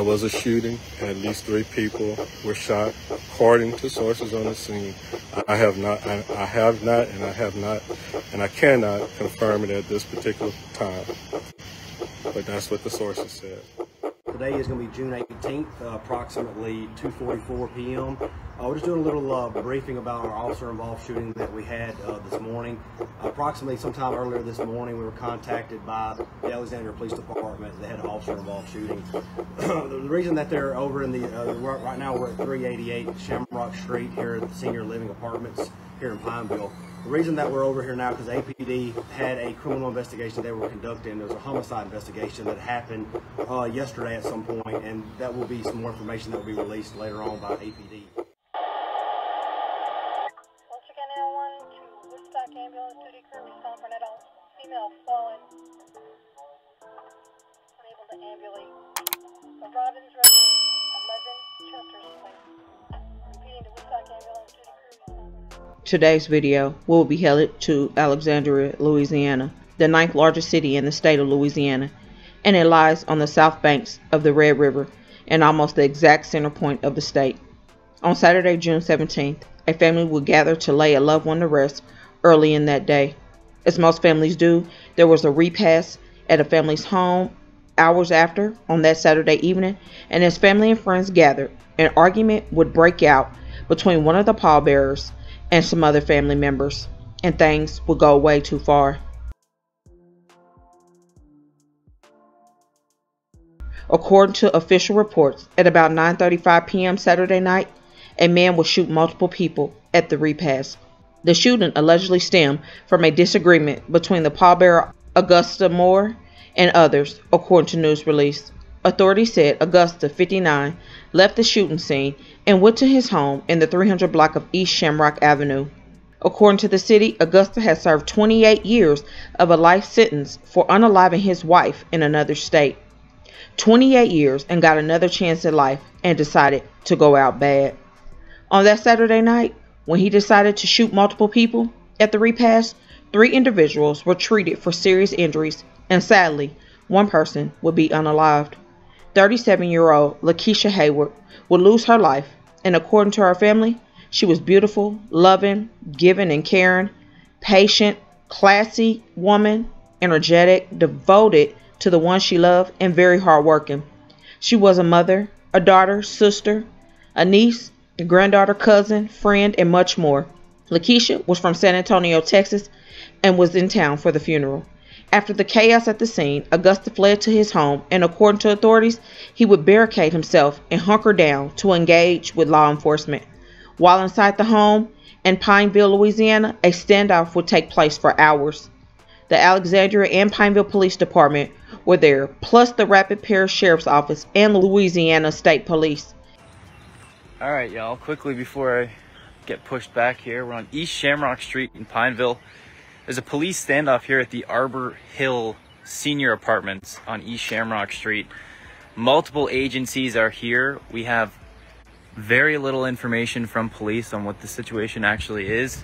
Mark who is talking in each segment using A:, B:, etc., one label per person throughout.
A: there was a shooting. At least 3 people were shot, according to sources on the scene. I have not, and I cannot confirm it at this particular time. But that's what the sources said.
B: Today is going to be June 18th, approximately 2:44 p.m. We're just doing a little briefing about our officer-involved shooting that we had this morning. Approximately sometime earlier this morning, we were contacted by the Alexandria Police Department. They had an officer-involved shooting. The reason that they're over in the, right now we're at 388 Shamrock Street here at the Senior Living Apartments here in Pineville. The reason that we're over here now because APD had a criminal investigation they were conducting. There was a homicide investigation that happened yesterday at some point, and that will be some more information that will be released later on by APD.
C: Ambulance duty crew respond for an adult female fallen, unable to ambulate. The Robbins Road, 11 Chester Street. Repeating to Woodstock Ambulance duty crew respond.
D: Today's video will be headed to Alexandria, Louisiana, the 9th largest city in the state of Louisiana, and it lies on the south banks of the Red River and almost the exact center point of the state. On Saturday, June 17th, a family will gather to lay a loved one to rest early in that day. As most families do, there was a repast at a family's home hours after on that Saturday evening, and as family and friends gathered, an argument would break out between one of the pallbearers and some other family members, and things would go way too far. According to official reports, at about 9:35 p.m. Saturday night, a man would shoot multiple people at the repast. The shooting allegedly stemmed from a disagreement between the pallbearer Augusta Moore and others, according to news release. Authorities said Augusta, 59, left the shooting scene and went to his home in the 300 block of East Shamrock Avenue. According to the city, Augusta has served 28 years of a life sentence for unaliving his wife in another state. 28 years and got another chance at life and decided to go out bad. On that Saturday night, when he decided to shoot multiple people at the repast, 3 individuals were treated for serious injuries, and sadly, one person would be unalived. 37-year-old Lakeisha Hayward would lose her life, and according to her family, she was beautiful, loving, giving and caring, patient, classy woman, energetic, devoted to the one she loved, and very hardworking. She was a mother, a daughter, sister, a niece, a granddaughter, cousin, friend, and much more. Lakeisha was from San Antonio, Texas, and was in town for the funeral. After the chaos at the scene, Augusta fled to his home, and according to authorities, he would barricade himself and hunker down to engage with law enforcement. While inside the home in Pineville, Louisiana, a standoff would take place for hours. The Alexandria and Pineville Police Department were there, plus the Rapid Parish Sheriff's Office and Louisiana State Police.
E: All right, y'all, quickly before I get pushed back here, we're on East Shamrock Street in Pineville. There's a police standoff here at the Arbor Hill Senior Apartments on East Shamrock Street. Multiple agencies are here. We have very little information from police on what the situation actually is.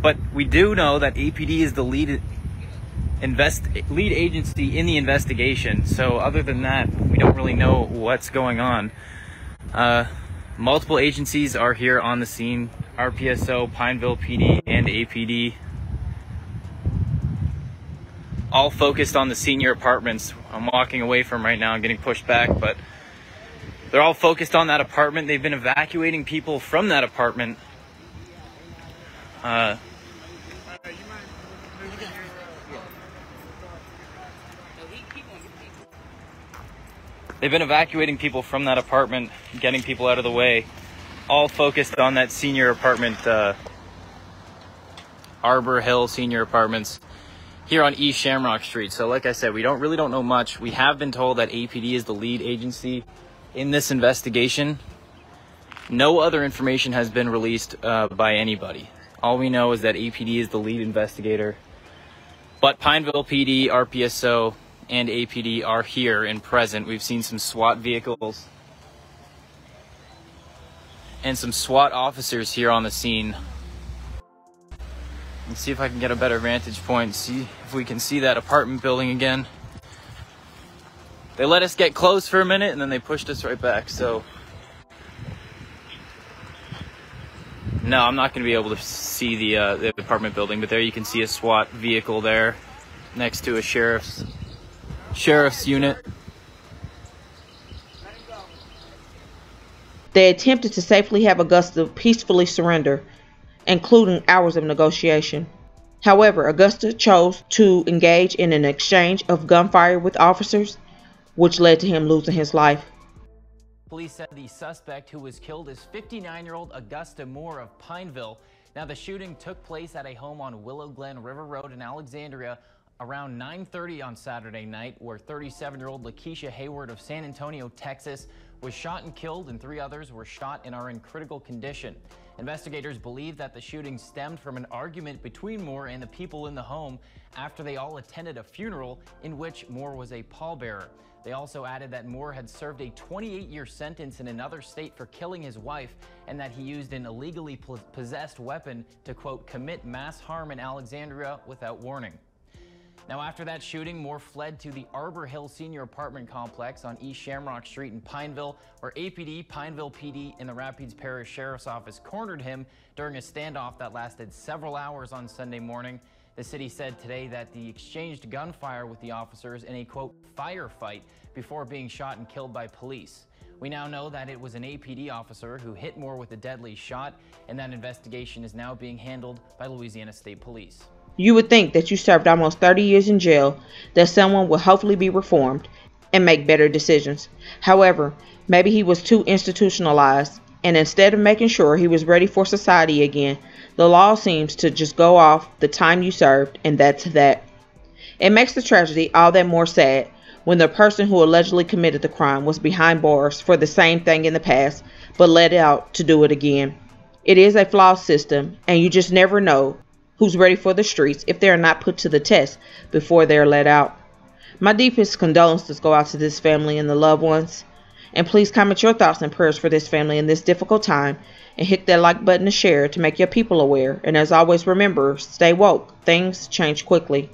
E: But we do know that APD is the lead agency in the investigation. So other than that, we don't really know what's going on. Multiple agencies are here on the scene: RPSO, Pineville PD, and APD. All focused on the senior apartments I'm walking away from right now. I'm getting pushed back, but they're all focused on that apartment. They've been evacuating people from that apartment. They've been evacuating people from that apartment, getting people out of the way, all focused on that senior apartment, Arbor Hill Senior Apartments here on East Shamrock Street. So like I said, we really don't know much. We have been told that APD is the lead agency in this investigation. No other information has been released by anybody. All we know is that APD is the lead investigator, but Pineville PD, RPSO, and APD are here and present. We've seen some SWAT vehicles and some SWAT officers here on the scene. Let's see if I can get a better vantage point, see if we can see that apartment building again. They let us get close for a minute and then they pushed us right back, so no, I'm not going to be able to see the apartment building, but there you can see a SWAT vehicle there next to a sheriff's unit.
D: They attempted to safely have Augusta peacefully surrender, including hours of negotiation. However, Augusta chose to engage in an exchange of gunfire with officers, which led to him losing his life.
E: Police said the suspect who was killed is 59-year-old Augusta Moore of Pineville. Now, the shooting took place at a home on Willow Glen River Road in Alexandria around 9:30 on Saturday night, where 37-year-old Lakeisha Hayward of San Antonio, Texas, was shot and killed, and 3 others were shot and are in critical condition. Investigators believe that the shooting stemmed from an argument between Moore and the people in the home after they all attended a funeral in which Moore was a pallbearer. They also added that Moore had served a 28-year sentence in another state for killing his wife, and that he used an illegally possessed weapon to, quote, commit mass harm in Alexandria without warning. Now, after that shooting, Moore fled to the Arbor Hill Senior Apartment Complex on East Shamrock Street in Pineville, where APD, Pineville PD, and the Rapides Parish Sheriff's Office cornered him during a standoff that lasted several hours on Sunday morning. The city said today that they exchanged gunfire with the officers in a, quote, firefight before being shot and killed by police. We now know that it was an APD officer who hit Moore with a deadly shot, and that investigation is now being handled by Louisiana State Police.
D: You would think that you served almost 30 years in jail, that someone would hopefully be reformed and make better decisions. However, maybe he was too institutionalized, and instead of making sure he was ready for society again, the law seems to just go off the time you served, and that's that. It makes the tragedy all that more sad when the person who allegedly committed the crime was behind bars for the same thing in the past, but let out to do it again. It is a flawed system, and you just never know who's ready for the streets if they are not put to the test before they are let out. My deepest condolences go out to this family and the loved ones. And please comment your thoughts and prayers for this family in this difficult time, and hit that like button to share to make your people aware. And as always, remember, stay woke. Things change quickly.